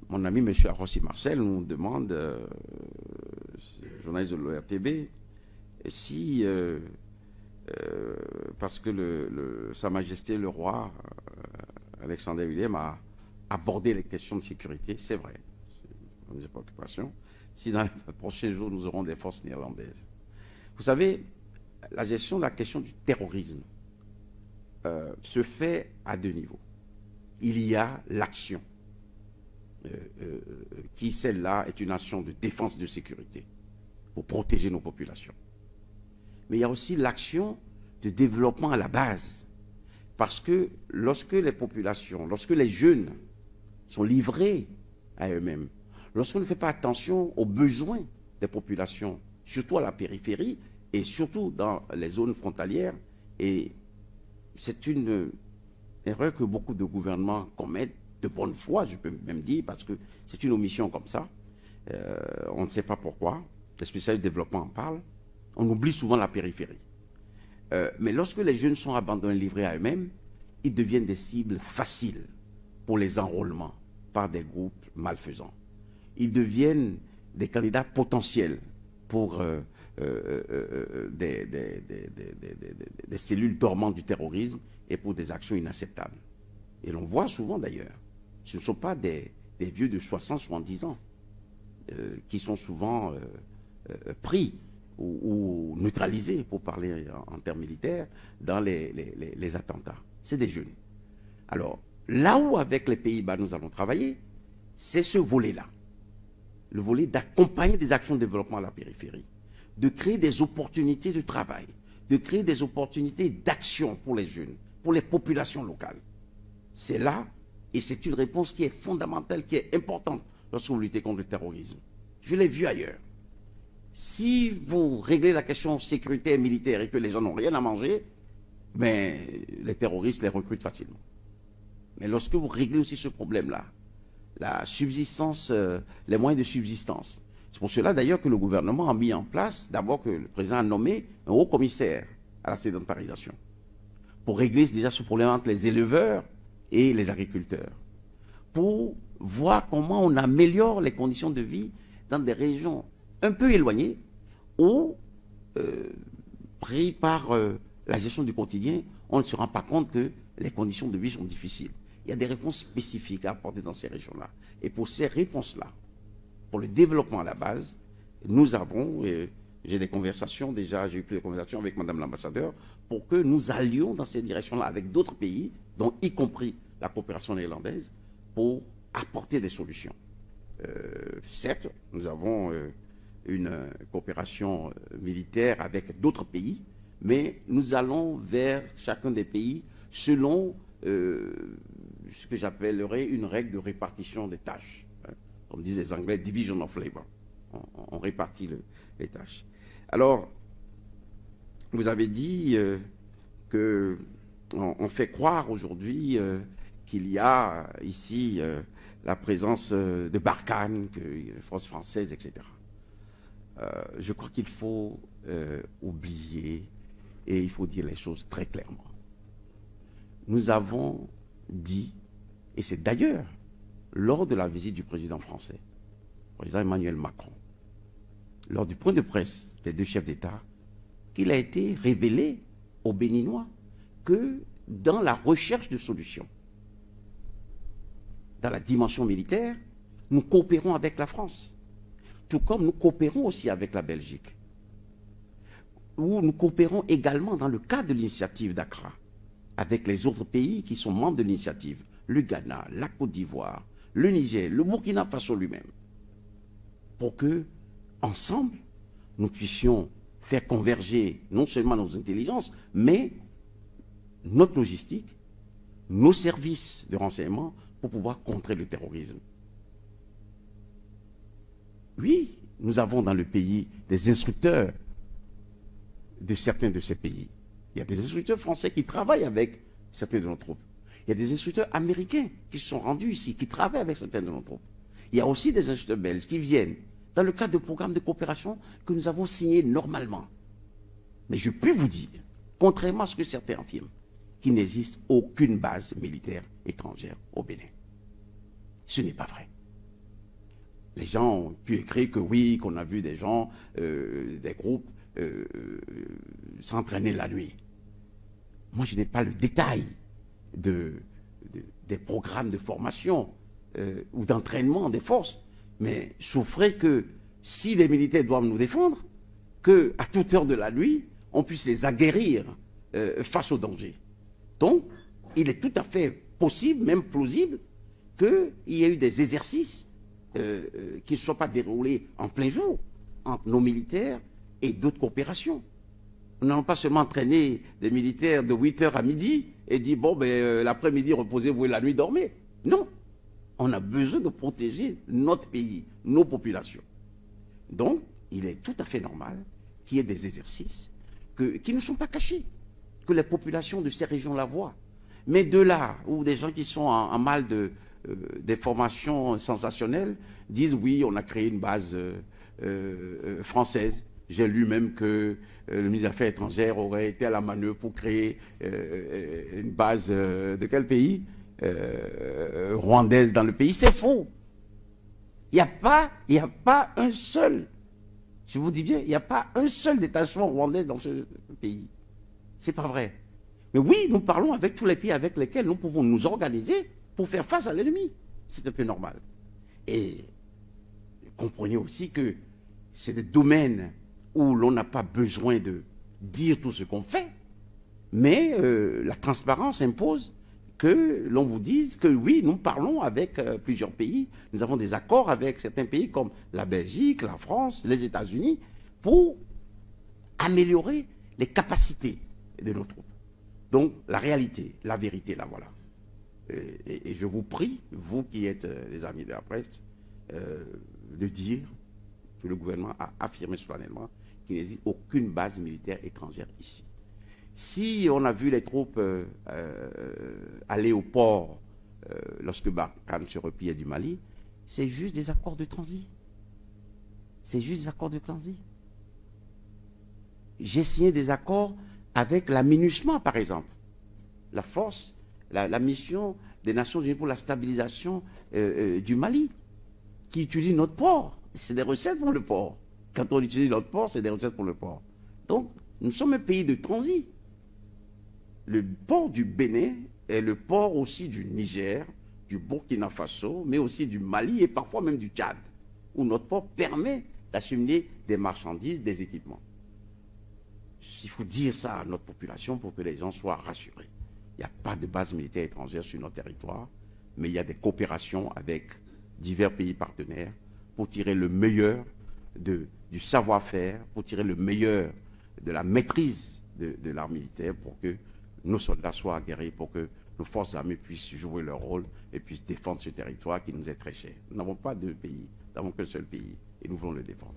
Mon ami M. Arossi Marcel nous demande, journaliste de l'ORTB, si, parce que Sa Majesté le roi Alexandre William a abordé les questions de sécurité, c'est vrai, c'est une préoccupation, si dans les prochains jours nous aurons des forces néerlandaises. Vous savez, la gestion de la question du terrorisme se fait à deux niveaux. Il y a l'action, qui celle-là est une action de défense de sécurité pour protéger nos populations. Mais il y a aussi l'action de développement à la base. Parce que lorsque les populations, lorsque les jeunes sont livrés à eux-mêmes, lorsqu'on ne fait pas attention aux besoins des populations, surtout à la périphérie et surtout dans les zones frontalières, et c'est une erreur que beaucoup de gouvernements commettent de bonne foi, je peux même dire, parce que c'est une omission comme ça. On ne sait pas pourquoi. Les spécialistes du développement en parlent. On oublie souvent la périphérie. Mais lorsque les jeunes sont abandonnés, livrés à eux-mêmes, ils deviennent des cibles faciles pour les enrôlements par des groupes malfaisants. Ils deviennent des candidats potentiels pour des cellules dormantes du terrorisme et pour des actions inacceptables. Et l'on voit souvent d'ailleurs, ce ne sont pas des vieux de 60, 70 ans qui sont souvent pris ou neutralisés, pour parler en termes militaires, dans les attentats. C'est des jeunes. Alors, là où avec les Pays-Bas nous allons travailler, c'est ce volet-là. Le volet d'accompagner des actions de développement à la périphérie, de créer des opportunités de travail, de créer des opportunités d'action pour les jeunes, pour les populations locales. C'est là, et c'est une réponse qui est fondamentale, qui est importante lorsque vous luttez contre le terrorisme. Je l'ai vu ailleurs. Si vous réglez la question sécuritaire militaire et que les gens n'ont rien à manger, ben, les terroristes les recrutent facilement. Mais lorsque vous réglez aussi ce problème-là, la subsistance, les moyens de subsistance, c'est pour cela d'ailleurs que le gouvernement a mis en place, d'abord que le président a nommé un haut commissaire à la sédentarisation, pour régler déjà ce problème entre les éleveurs et les agriculteurs, pour voir comment on améliore les conditions de vie dans des régions un peu éloignées où, pris par la gestion du quotidien, on ne se rend pas compte que les conditions de vie sont difficiles. Il y a des réponses spécifiques à apporter dans ces régions-là. Et pour ces réponses-là, pour le développement à la base, nous avons, j'ai des conversations déjà, j'ai eu plusieurs conversations avec Madame l'ambassadeur, pour que nous allions dans ces directions-là avec d'autres pays, dont y compris la coopération néerlandaise, pour apporter des solutions. Certes, nous avons une coopération militaire avec d'autres pays, mais nous allons vers chacun des pays selon ce que j'appellerais une règle de répartition des tâches. Comme disent les Anglais, division of labor. On répartit les tâches. Alors, vous avez dit qu'on fait croire aujourd'hui qu'il y a ici la présence de Barkhane, les forces françaises, etc. Je crois qu'il faut oublier et il faut dire les choses très clairement. Nous avons dit, et c'est d'ailleurs lors de la visite du président français, le président Emmanuel Macron, lors du point de presse des deux chefs d'État, qu'il a été révélé aux Béninois que dans la recherche de solutions, dans la dimension militaire, nous coopérons avec la France, tout comme nous coopérons aussi avec la Belgique, où nous coopérons également dans le cadre de l'initiative d'Accra, avec les autres pays qui sont membres de l'initiative, le Ghana, la Côte d'Ivoire, le Niger, le Burkina Faso lui-même, pour que, ensemble, nous puissions faire converger non seulement nos intelligences, mais notre logistique, nos services de renseignement pour pouvoir contrer le terrorisme. Oui, nous avons dans le pays des instructeurs de certains de ces pays. Il y a des instructeurs français qui travaillent avec certains de nos troupes. Il y a des instructeurs américains qui se sont rendus ici, qui travaillent avec certains de nos troupes. Il y a aussi des instructeurs belges qui viennent dans le cadre de programmes de coopération que nous avons signés normalement. Mais je peux vous dire, contrairement à ce que certains affirment, qu'il n'existe aucune base militaire étrangère au Bénin. Ce n'est pas vrai. Les gens ont pu écrire que oui, qu'on a vu des gens, des groupes s'entraîner la nuit. Moi, je n'ai pas le détail des programmes de formation ou d'entraînement des forces, mais souffrez que si les militaires doivent nous défendre, qu'à toute heure de la nuit, on puisse les aguerrir face au danger. Donc, il est tout à fait possible, même plausible, qu'il y ait eu des exercices qui ne soient pas déroulés en plein jour entre nos militaires et d'autres coopérations. Nous n'allons pas seulement entraîner des militaires de 8h à midi et dire, bon, ben, l'après-midi, reposez-vous et la nuit, dormez. Non. On a besoin de protéger notre pays, nos populations. Donc, il est tout à fait normal qu'il y ait des exercices qui ne sont pas cachés, que les populations de ces régions la voient. Mais de là où des gens qui sont en mal des formations sensationnelles disent, oui, on a créé une base française. J'ai lu même que le ministre des Affaires étrangères aurait été à la manœuvre pour créer une base de quel pays rwandaise dans le pays. C'est faux. Il n'y a pas un seul, je vous dis bien, il n'y a pas un seul détachement rwandais dans ce pays. C'est pas vrai. Mais oui, nous parlons avec tous les pays avec lesquels nous pouvons nous organiser pour faire face à l'ennemi. C'est un peu normal. Et comprenez aussi que c'est des domaines où l'on n'a pas besoin de dire tout ce qu'on fait, mais la transparence impose que l'on vous dise que oui, nous parlons avec plusieurs pays, nous avons des accords avec certains pays comme la Belgique, la France, les États-Unis, pour améliorer les capacités de nos troupes. Donc la réalité, la vérité, la voilà. Et je vous prie, vous qui êtes les amis de la presse, de dire que le gouvernement a affirmé solennellement qu'il n'existe aucune base militaire étrangère ici. Si on a vu les troupes aller au port lorsque Barkhane se repliait du Mali, c'est juste des accords de transit. C'est juste des accords de transit. J'ai signé des accords avec la MINUSMA, par exemple. La force, la mission des Nations Unies pour la stabilisation du Mali, qui utilise notre port. C'est des recettes pour le port. Quand on utilise notre port, c'est des recettes pour le port. Donc, nous sommes un pays de transit. Le port du Bénin est le port aussi du Niger, du Burkina Faso, mais aussi du Mali et parfois même du Tchad, où notre port permet d'acheminer des marchandises, des équipements. Il faut dire ça à notre population pour que les gens soient rassurés. Il n'y a pas de base militaire étrangère sur notre territoire, mais il y a des coopérations avec divers pays partenaires pour tirer le meilleur du savoir-faire, pour tirer le meilleur de la maîtrise de l'art militaire pour que nos soldats soient aguerris, pour que nos forces armées puissent jouer leur rôle et puissent défendre ce territoire qui nous est très cher. Nous n'avons pas deux pays, nous n'avons qu'un seul pays et nous voulons le défendre.